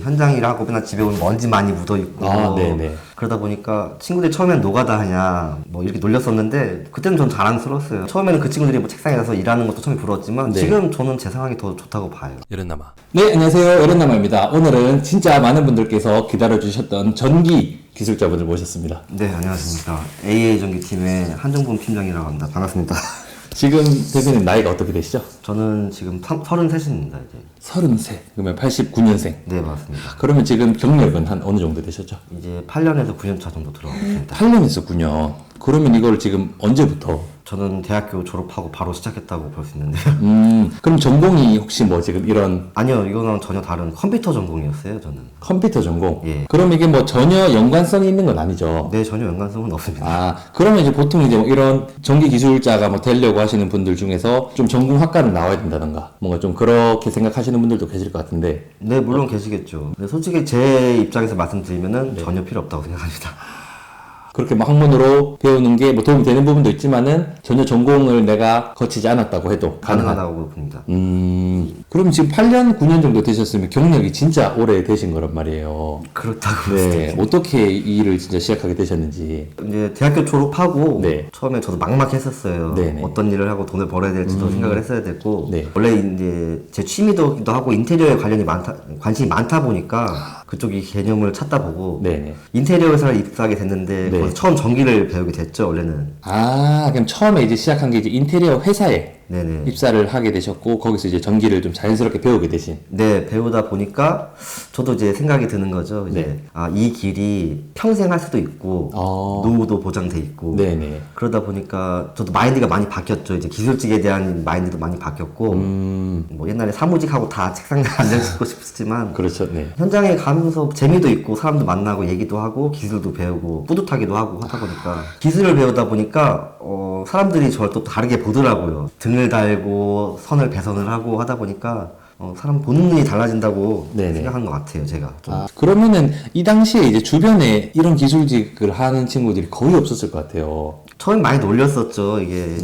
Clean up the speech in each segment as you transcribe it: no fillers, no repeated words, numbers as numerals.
현장이라고 맨날 집에 오면 먼지 많이 묻어 있고 네네. 그러다 보니까 친구들이 처음엔 노가다 하냐 뭐 이렇게 놀렸었는데 그때는 전 자랑스러웠어요. 처음에는 그 친구들이 뭐 책상에 가서 일하는 것도 처음에 부러웠지만 네. 지금 저는 제 상황이 더 좋다고 봐요. 여름남아. 네, 안녕하세요. 여름남아입니다. 오늘은 진짜 많은 분들께서 기다려주셨던 전기 기술자분을 모셨습니다. 네, 안녕하십니까. AA 전기팀의 한정범 팀장이라고 합니다. 반갑습니다. 지금 대표님 나이가 어떻게 되시죠? 저는 지금 33입니다, 이제. 33. 그러면 89년생. 네, 맞습니다. 그러면 지금 경력은 한 어느 정도 되셨죠? 이제 8년에서 9년 차 정도 들어갔습니다. 8년 했었군요. 그러면 이걸 지금 언제부터? 저는 대학교 졸업하고 바로 시작했다고 볼 수 있는데요. 그럼 전공이 혹시 뭐 지금 이런 아니요, 이거는 전혀 다른 컴퓨터 전공이었어요, 저는. 컴퓨터 전공? 예. 그럼 이게 뭐 전혀 연관성이 있는 건 아니죠? 네, 전혀 연관성은 없습니다. 아, 그러면 이제 보통 이제 뭐 이런 전기 기술자가 뭐 되려고 하시는 분들 중에서 좀 전공 학과는 나와야 된다던가 뭔가 좀 그렇게 생각하시는 분들도 계실 것 같은데. 네, 물론 계시겠죠. 근데 솔직히 제 입장에서 말씀드리면은 전혀 필요 없다고 생각합니다. 그렇게 막 학문으로 배우는 게 뭐 도움이 되는 부분도 있지만은 전혀 전공을 내가 거치지 않았다고 해도 가능하다고 봅니다. 그럼 지금 8년, 9년 정도 되셨으면 경력이 진짜 오래 되신 거란 말이에요. 그렇다고 네. 어떻게 이 일을 진짜 시작하게 되셨는지. 이제 대학교 졸업하고 네. 처음에 저도 막막했었어요. 네네. 어떤 일을 하고 돈을 벌어야 될지도 생각을 했어야 됐고 네. 원래 이제 제 취미도 하고 인테리어에 관심이 많다 보니까 그쪽이 개념을 찾다 보고 네네. 인테리어 회사를 입사하게 됐는데 네. 거기서 처음 전기를 배우게 됐죠, 원래는. 아, 그럼 처음에 이제 시작한 게 이제 인테리어 회사에 네네. 입사를 하게 되셨고 거기서 이제 전기를 좀 자연스럽게 배우게 되신. 네, 배우다 보니까 저도 이제 생각이 드는 거죠. 이제 네. 아, 이 길이 평생 할 수도 있고 노후도 보장돼 있고 네네. 그러다 보니까 저도 마인드가 많이 바뀌었죠. 이제 기술직에 대한 마인드도 많이 바뀌었고 뭐 옛날에 사무직하고 다 책상에 앉아 있고 싶었지만 그렇죠. 네. 현장에 가면서 재미도 있고 사람도 만나고 얘기도 하고 기술도 배우고 뿌듯하기도 하고 하다 보니까 기술을 배우다 보니까 사람들이 저를 또 다르게 보더라고요. 등을 달고 선을 배선을 하고 하다 보니까 사람 보는 눈이 달라진다고 네네. 생각한 것 같아요, 제가. 좀. 아, 그러면은 이 당시에 이제 주변에 이런 기술직을 하는 친구들이 거의 없었을 것 같아요. 처음에 많이 놀렸었죠. 이게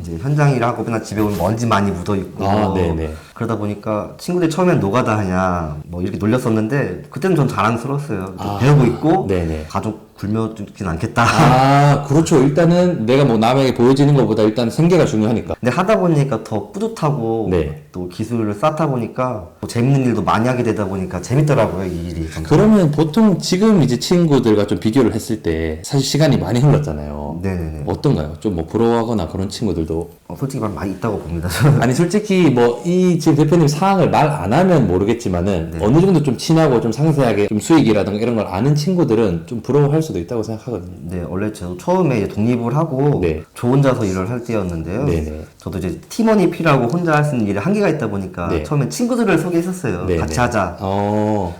이제 현장이라고 맨날 집에 오면 먼지 많이 묻어 있고 네네. 그러다 보니까 친구들이 처음엔 노가다 하냐 뭐 이렇게 놀렸었는데 그때는 전 자랑스러웠어요. 배우고 있고 네네. 가족 굶어 죽진 않겠다. 아, 그렇죠. 일단은 내가 뭐 남에게 보여지는 것보다 일단 생계가 중요하니까. 근데 하다 보니까 더 뿌듯하고 네. 또 기술을 쌓다 보니까 또 재밌는 일도 많이 하게 되다 보니까 재밌더라고요, 이 일이. 그러면 보통 지금 이제 친구들과 좀 비교를 했을 때 사실 시간이 많이 흘렀잖아요. 네네네. 어떤가요? 좀 뭐 부러워하거나 그런 친구들도. 솔직히 말 많이 있다고 봅니다. 저는. 아니 솔직히 뭐 이 지금 대표님 상황을 말 안 하면 모르겠지만은 어느 정도 좀 친하고 좀 상세하게 좀 수익이라든가 이런 걸 아는 친구들은 좀 부러워할 수도 있다고 생각하거든요. 네, 원래 저도 처음에 이제 독립을 하고 네. 저 혼자서 일을 할 때였는데요. 네네. 저도 이제 팀원이 필요하고 혼자 할 수 있는 일에 한계가 있다 보니까 네. 처음엔 친구들을 소개했었어요. 네네. 같이 하자.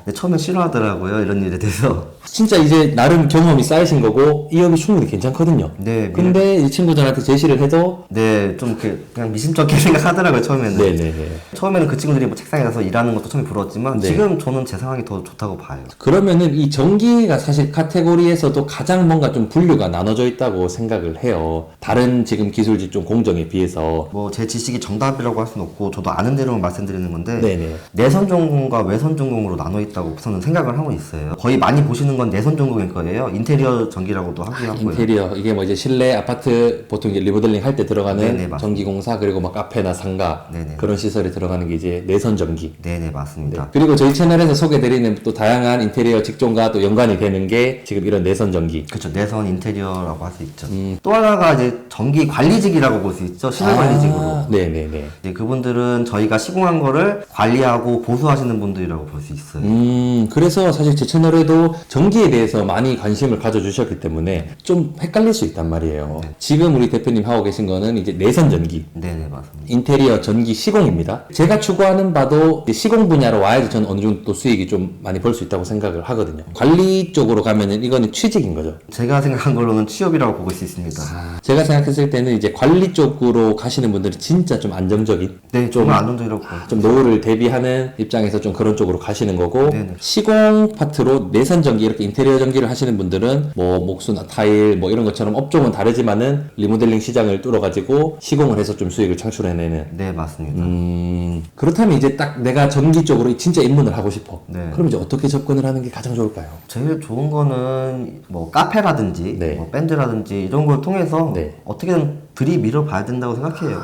근데 처음엔 싫어하더라고요, 이런 일에 대해서. 진짜 이제 나름 경험이 쌓이신 거고 이 업이 충분히 괜찮거든요. 네, 근데 이 친구들한테 제시를 해도 네, 좀 이렇게 그냥 미심쩍게 생각하더라고요, 처음에는. 네네네. 처음에는 그 친구들이 뭐 책상에 가서 일하는 것도 처음에 부러웠지만 네. 지금 저는 제 상황이 더 좋다고 봐요. 그러면은 이 전기가 사실 카테고리에서도 가장 뭔가 좀 분류가 나눠져 있다고 생각을 해요. 다른 지금 기술직 좀 공정에 비해서. 뭐 제 지식이 정답이라고 할 수는 없고 저도 아는 대로만 말씀드리는 건데 네네. 내선 전공과 외선 전공으로 나눠 있다고 저는 생각을 하고 있어요. 거의 많이 보시는 건 내선 전공일 거예요. 인테리어 전기라고도 하고요. 인테리어 이게 뭐 이제 실내 아파트 보통 이제 리모델링 할 때 들어가는 네네, 맞습니다. 전기공사 그리고 막 카페나 상가 네네. 그런 시설에 들어가는 게 이제 내선 전기. 네네, 맞습니다. 그리고 저희 채널에서 소개드리는 또 다양한 인테리어 직종과 또 연관이 되는 게 지금 이런 내선 전기. 그렇죠. 내선 인테리어라고 할 수 있죠. 또 하나가 이제 전기 관리직이라고 볼 수 있죠. 시설 관리직으로. 네네네. 이제 그분들은 저희가 시공한 거를 관리하고 보수하시는 분들이라고 볼 수 있어요. 그래서 사실 제 채널에도 전기에 대해서 많이 관심을 가져주셨기 때문에 좀 헷갈릴 수 있단 말이에요. 지금 우리 대표님 하고 계신 거는 이제 내선 전기. 네네, 맞습니다. 인테리어 전기 시공입니다. 제가 추구하는 바도 시공 분야로 와야지 저는 어느 정도 또 수익이 좀 많이 벌 수 있다고 생각을 하거든요. 관리 쪽으로 가면은 이거는 취직인 거죠. 제가 생각한 걸로는 취업이라고 보고 있습니다. 제가 생각했을 때는 이제 관리 쪽으로 가시는 분들은 진짜 좀 안정적인, 네, 좀 안정적이라고 봐요. 좀 노후를 대비하는 입장에서 좀 그런 쪽으로 가시는 거고 네네. 시공 파트로 내선 전기 이렇게 인테리어 전기를 하시는 분들은 뭐 목수나 타일 뭐 이런 것처럼 업종은 다르지만은 리모델링 시장을 뚫어가지고 시공을 해서 좀 수익을 창출해내는. 네, 맞습니다. 그렇다면 이제 딱 내가 전기 쪽으로 진짜 입문을 하고 싶어. 네. 그럼 이제 어떻게 접근을 하는 게 가장 좋을까요? 제일 좋은 거는 뭐 카페라든지 네. 뭐 밴드라든지 이런 걸 통해서 네. 어떻게든 들이밀어 봐야 된다고 생각해요.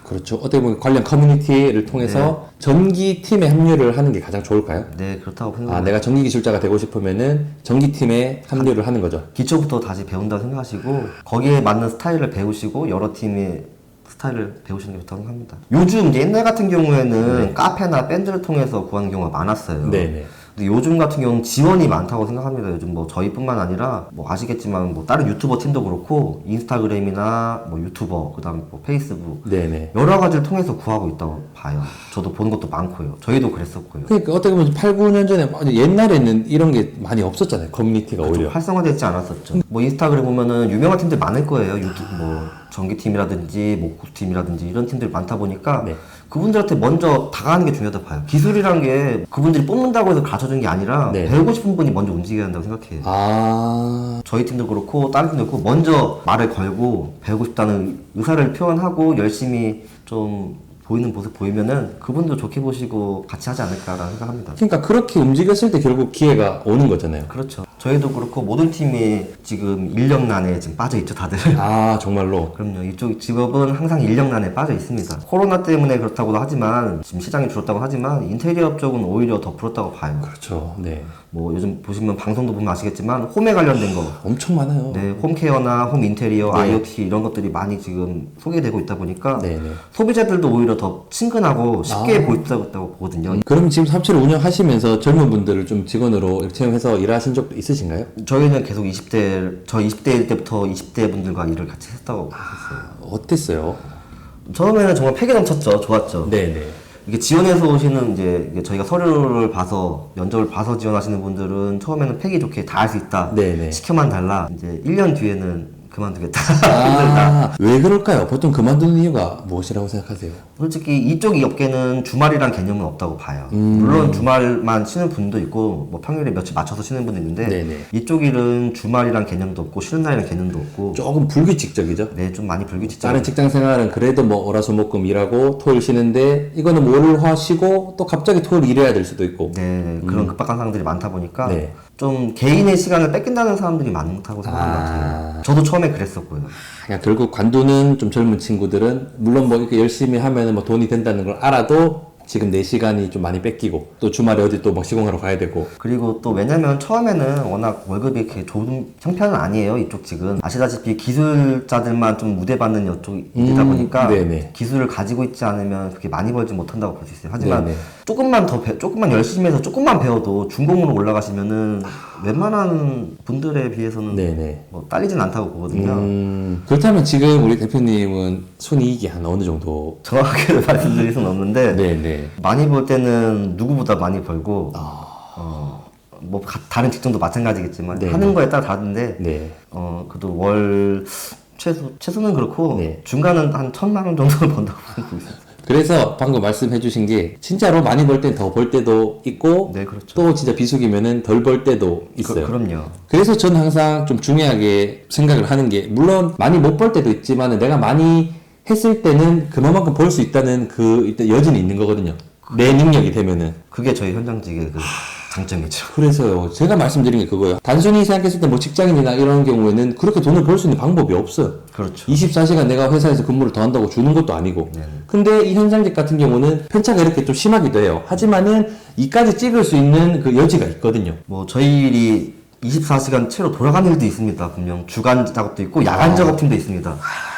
그렇죠. 어떻게 보면 관련 커뮤니티를 통해서 전기팀에 합류를 하는 게 가장 좋을까요? 네, 그렇다고 생각합니다. 아, 내가 전기 기술자가 되고 싶으면은 전기팀에 합류를 하는 거죠. 기초부터 다시 배운다고 생각하시고 거기에 맞는 스타일을 배우시고 여러 팀의 스타일을 배우시는 게 좋다고 생각합니다. 요즘 이제 옛날 같은 경우에는 카페나 밴드를 통해서 구하는 경우가 많았어요. 네네. 근데 요즘 같은 경우는 지원이 많다고 생각합니다. 요즘 뭐 저희뿐만 아니라 뭐 아시겠지만 뭐 다른 유튜버 팀도 그렇고 인스타그램이나 뭐 유튜버 그다음에 뭐 페이스북 네네. 여러 가지를 통해서 구하고 있다고 봐요. 저도 본 것도 많고요. 저희도 그랬었고요. 그러니까 어떻게 보면 8, 9년 전에 옛날에는 이런 게 많이 없었잖아요. 커뮤니티가 오히려. 활성화되지 않았었죠. 뭐 인스타그램 보면은 유명한 팀들 많을 거예요. 유튜브 뭐 전기팀이라든지 뭐 고수팀이라든지 이런 팀들이 많다 보니까 네. 그분들한테 먼저 다가가는 게 중요하다고 봐요. 기술이란 게 그분들이 뽑는다고 해서 가르쳐주는 게 아니라 네. 배우고 싶은 분이 먼저 움직여야 한다고 생각해요. 아, 저희 팀도 그렇고 다른 팀도 그렇고 먼저 말을 걸고 배우고 싶다는 의사를 표현하고 열심히 좀 보이는 모습 보이면은 그분도 좋게 보시고 같이 하지 않을까라는 생각합니다. 그러니까 그렇게 움직였을 때 결국 기회가 오는 거잖아요. 그렇죠. 저희도 그렇고 모든 팀이 지금 인력난에 지금 빠져 있죠, 다들. 아, 정말로. 그럼요. 이쪽 직업은 항상 인력난에 빠져 있습니다. 코로나 때문에 그렇다고도 하지만 지금 시장이 줄었다고 하지만 인테리어 쪽은 오히려 더 불었다고 봐요. 그렇죠. 네. 뭐 요즘 보시면 방송도 보면 아시겠지만 홈에 관련된 거 엄청 많아요. 네, 홈케어나 홈 인테리어, 네. IoT 이런 것들이 많이 지금 소개되고 있다 보니까 네네. 소비자들도 오히려 더 친근하고 쉽게 보였다고 보거든요. 그럼 지금 사업체를 운영하시면서 젊은 분들을 좀 직원으로 이렇게 채용해서 일하신 적도 있으신가요? 저희는 계속 20대 때부터 20대 분들과 일을 같이 했다고 했어요. 어땠어요? 처음에는 정말 패기 넘쳤죠. 좋았죠. 네네. 이게 지원해서 오시는 이게 저희가 서류를 봐서 면접을 봐서 지원하시는 분들은 처음에는 패기 좋게 다 할 수 있다. 네네. 시켜만 달라. 이제 1년 뒤에는 그만두겠다. 힘들다. 아, 왜 그럴까요? 보통 그만두는 이유가 무엇이라고 생각하세요? 솔직히 이쪽 이 업계는 주말이란 개념은 없다고 봐요. 물론 주말만 쉬는 분도 있고 뭐 평일에 며칠 맞춰서 쉬는 분도 있는데 네네. 이쪽 일은 주말이란 개념도 없고 쉬는 날이란 개념도 없고 조금 불규칙적이죠? 네, 좀 많이 불규칙적이죠. 다른 직장 생활은 그래도 뭐 월화수목금 일하고 토요일 쉬는데 이거는 뭐 월화 쉬고 또 갑자기 토요일 일해야 될 수도 있고. 네, 그런 급박한 상황들이 많다 보니까 네. 좀 개인의 시간을 뺏긴다는 사람들이 많다고 생각하는 것 같아요. 저도 처음에 그랬었고요. 그냥 결국 관두는 좀 젊은 친구들은 물론 뭐 이렇게 열심히 하면 뭐 돈이 된다는 걸 알아도 지금 내 시간이 좀 많이 뺏기고 또 주말에 어디 또 막 시공하러 가야 되고. 그리고 또 왜냐면 처음에는 워낙 월급이 이렇게 좋은 형편은 아니에요. 이쪽 직은 아시다시피 기술자들만 좀 우대받는 이쪽이다 보니까 네네. 기술을 가지고 있지 않으면 그렇게 많이 벌지 못한다고 볼 수 있어요. 하지만 네네. 조금만 열심히 해서 조금만 배워도 중공으로 올라가시면은 웬만한 분들에 비해서는 네네. 뭐 딸리진 않다고 보거든요. 그렇다면 지금 우리 대표님은 순이익이 한 어느 정도? 정확하게 말씀드릴 수는 없는데 네네. 많이 벌 때는 누구보다 많이 벌고 아. 뭐 다른 직종도 마찬가지겠지만 네. 하는 거에 따라 다른데 네. 그래도 월 최소는 그렇고 네. 중간은 한 1,000만 원 정도는 번다고 보고 있어요. 그래서 방금 말씀해 주신 게 진짜로 많이 벌 땐 더 벌 때도 있고 네, 그렇죠. 또 진짜 비수기면은 덜 벌 때도 있어요. 그럼요. 그래서 저는 항상 좀 중요하게 생각을 하는 게 물론 많이 못 벌 때도 있지만 내가 많이 했을 때는 그만큼 벌 수 있다는 그 일단 여지는 있는 거거든요. 내 능력이 되면은. 그게 저희 현장직의 그 장점이죠. 그래서요. 제가 말씀드린 게 그거예요. 단순히 생각했을 때 뭐 직장인이나 이런 경우에는 그렇게 돈을 벌 수 있는 방법이 없어요. 그렇죠. 24시간 내가 회사에서 근무를 더 한다고 주는 것도 아니고. 네. 근데 이 현장직 같은 경우는 편차가 이렇게 좀 심하기도 해요. 하지만은 이까지 찍을 수 있는 그 여지가 있거든요. 뭐 저희 일이 24시간 채로 돌아가는 일도 있습니다. 분명 주간 작업도 있고 야간 작업팀도 있습니다.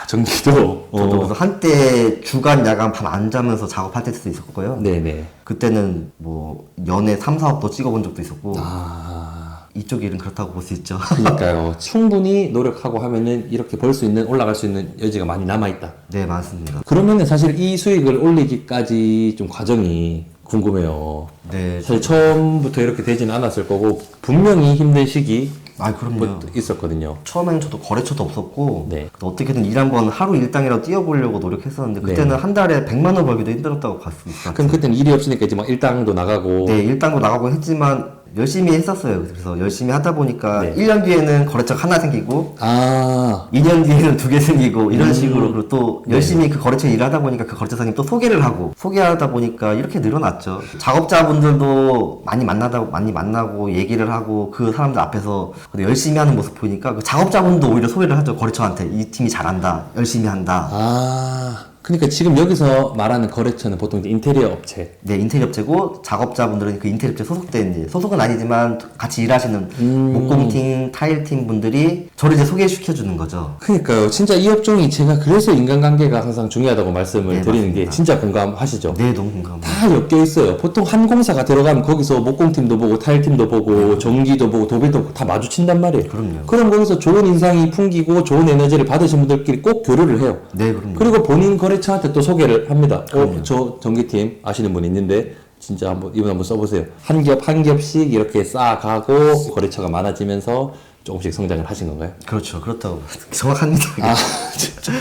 전기도. 저도 그래서 한때 주간 야간 밤 안 자면서 작업할 때도 있었고요. 네네. 그때는 뭐 연애 3, 4억도 찍어본 적도 있었고 아. 이쪽 일은 그렇다고 볼 수 있죠. 그러니까요. 충분히 노력하고 하면은 이렇게 벌 수 있는, 올라갈 수 있는 여지가 많이 남아있다. 네, 맞습니다. 그러면은 사실 이 수익을 올리기까지 좀 과정이 궁금해요. 네, 사실 처음부터 이렇게 되지는 않았을 거고, 분명히 힘든 시기 그럼요. 있었거든요. 처음에는 저도 거래처도 없었고 네. 어떻게든 일 한번 하루 일당이라도 뛰어보려고 노력했었는데 그때는 한 달에 100만 원 벌기도 힘들었다고 봤을 수 있어요. 그럼 그때는 일이 없으니까 이제 막 일당도 나가고. 네, 일당도 나가고 했지만 열심히 했었어요. 그래서 열심히 하다 보니까 네. 1년 뒤에는 거래처가 하나 생기고 아, 2년 뒤에는 2개 생기고 이런 식으로 그리고 또 네. 열심히 그 거래처에 일을 하다 보니까 그 거래처 사장님 또 소개를 하고 소개하다 보니까 이렇게 늘어났죠. 작업자분들도 많이 만나고 얘기를 하고 그 사람들 앞에서 열심히 하는 모습 보니까 그 작업자분도 오히려 소개를 하죠. 거래처한테 이 팀이 잘한다, 열심히 한다. 아. 그러니까 지금 여기서 말하는 거래처는 보통 이제 인테리어 업체. 네, 인테리어 업체고 작업자분들은 그 인테리어 업체 소속된 이제 소속은 아니지만 같이 일하시는 목공팀, 타일팀 분들이 저를 이제 소개시켜 주는 거죠. 그러니까요. 진짜 이 업종이 제가 그래서 인간관계가 항상 중요하다고 말씀을 네, 드리는 게 맞습니다. 진짜 공감하시죠? 네, 너무 공감합니다. 다 엮여 있어요. 보통 한 공사가 들어가면 거기서 목공팀도 보고 타일팀도 보고 전기도 보고 도배도 보고 다 마주친단 말이에요. 그럼요. 그럼 거기서 좋은 인상이 풍기고 좋은 에너지를 받으신 분들끼리 꼭 교류를 해요. 네, 그럼요. 그리고 본인 거래처한테 또 소개를 합니다. 그럼요. 저 전기팀 아시는 분 있는데 진짜 이분 한번 써보세요. 한 겹씩 이렇게 쌓아가고 거래처가 많아지면서 조금씩 성장을 하신 건가요? 그렇죠. 그렇다고. 정확합니다. 아, 진짜.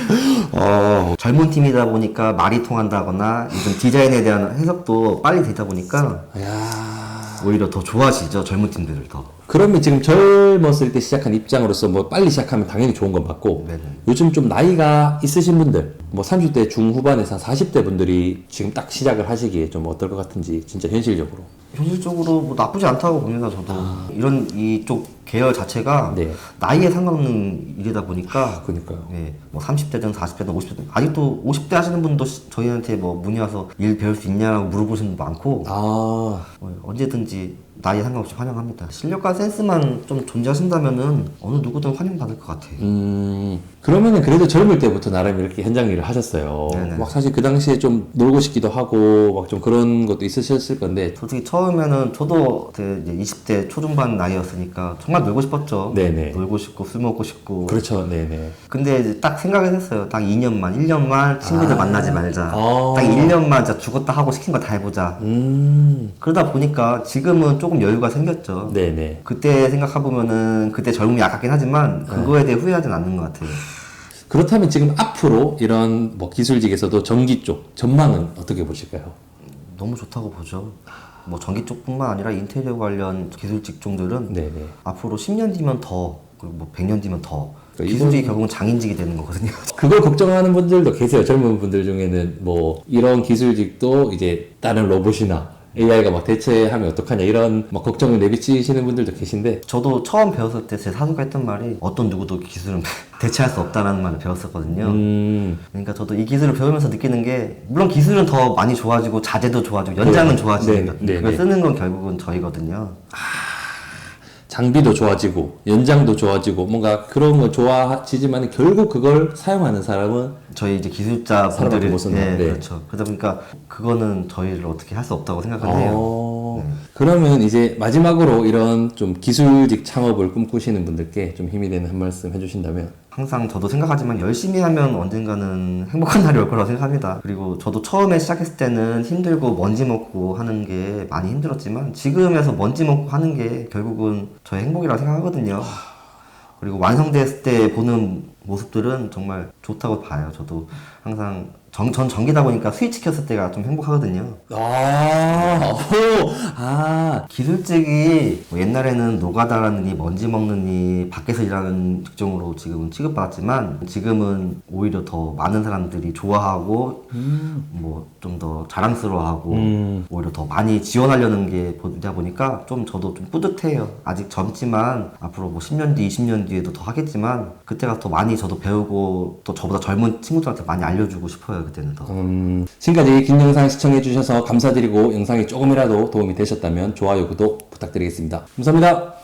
젊은 팀이다 보니까 말이 통한다거나 요즘 디자인에 대한 해석도 빨리 되다 보니까 야. 오히려 더 좋아지죠. 젊은 팀들을 더. 그러면 지금 젊었을 때 시작한 입장으로서 뭐 빨리 시작하면 당연히 좋은 건 맞고 네네. 요즘 좀 나이가 있으신 분들 뭐 30대 중후반에서 한 40대 분들이 지금 딱 시작을 하시기에 좀 어떨 것 같은지 진짜 현실적으로. 현실적으로 뭐 나쁘지 않다고 봅니다. 저도 이런 이쪽 계열 자체가 네. 나이에 상관없는 일이다 보니까 그러니까요. 네, 뭐 30대든 40대든 50대든 아직도 50대 하시는 분도 저희한테 뭐 문의 와서 일 배울 수 있냐고 물어보시는 분도 많고 아, 언제든지 나이에 상관없이 환영합니다. 실력과 센스만 좀 존재하신다면은 어느 누구든 환영받을 것 같아요. 그러면은 그래도 젊을 때부터 나름 이렇게 현장 일을 하셨어요. 네네. 막 사실 그 당시에 좀 놀고 싶기도 하고 막 좀 그런 것도 있으셨을 건데. 솔직히 처음에는 저도 그때 이제 20대 초중반 나이였으니까 정말 놀고 싶었죠. 네네. 놀고 싶고 술 먹고 싶고. 그렇죠, 네네. 근데 이제 딱 생각을 했어요. 딱 1년만 친구들 만나지 말자. 아. 딱 1년만 진짜 죽었다 하고 시킨 거 다 해보자. 그러다 보니까 지금은 조금 여유가 생겼죠. 네네. 그때 생각해보면은 그때 젊음이 아깝긴 하지만 그거에 대해 후회하진 않는 것 같아요. 그렇다면 지금 앞으로 이런 뭐 기술직에서도 전기 쪽 전망은 어떻게 보실까요? 너무 좋다고 보죠. 뭐 전기 쪽뿐만 아니라 인테리어 관련 기술 직종들은 네네. 앞으로 10년 뒤면 더 그리고 뭐 100년 뒤면 더 그러니까 기술이 결국은 장인직이 되는 거거든요. 그걸 걱정하는 분들도 계세요. 젊은 분들 중에는 뭐 이런 기술직도 이제 다른 로봇이나 AI가 막 대체하면 어떡하냐 이런 막 걱정을 내비치시는 분들도 계신데 저도 처음 배웠을 때 제 사수가 했던 말이 어떤 누구도 기술은 대체할 수 없다는 말을 배웠었거든요. 그러니까 저도 이 기술을 배우면서 느끼는 게 물론 기술은 더 많이 좋아지고 자재도 좋아지고 연장은 네. 좋아지니까 네, 네, 그걸 네. 쓰는 건 결국은 저희거든요. 장비도 좋아지고 연장도 좋아지고 뭔가 그런 거 좋아지지만 결국 그걸 사용하는 사람은 저희 이제 기술자 사람한테 분들이 못 쓴다. 네. 그렇죠. 그러다 보니까 그거는 저희를 어떻게 할 수 없다고 생각을 해요. 그러면 이제 마지막으로 이런 좀 기술직 창업을 꿈꾸시는 분들께 좀 힘이 되는 한 말씀 해주신다면. 항상 저도 생각하지만 열심히 하면 언젠가는 행복한 날이 올 거라고 생각합니다. 그리고 저도 처음에 시작했을 때는 힘들고 먼지 먹고 하는 게 많이 힘들었지만 지금에서 먼지 먹고 하는 게 결국은 저의 행복이라고 생각하거든요. 그리고 완성됐을 때 보는 모습들은 정말 좋다고 봐요. 저도 항상 전 전기다 보니까 스위치 켰을 때가 좀 행복하거든요. 기술직이 뭐 옛날에는 노가다라느니 먼지 먹느니 밖에서 일하는 직종으로 지금은 취급받았지만 지금은 오히려 더 많은 사람들이 좋아하고 뭐 좀 더 자랑스러워하고 오히려 더 많이 지원하려는 게 보다 보니까 좀 저도 좀 뿌듯해요. 아직 젊지만 앞으로 뭐 10년 뒤, 20년 뒤에도 더 하겠지만 그때가 더 많이 저도 배우고 또 저보다 젊은 친구들한테 많이 알려주고 싶어요. 그때는 더. 지금까지 긴 영상 시청해주셔서 감사드리고 영상이 조금이라도 도움이 되셨다면 좋아요, 구독 부탁드리겠습니다. 감사합니다.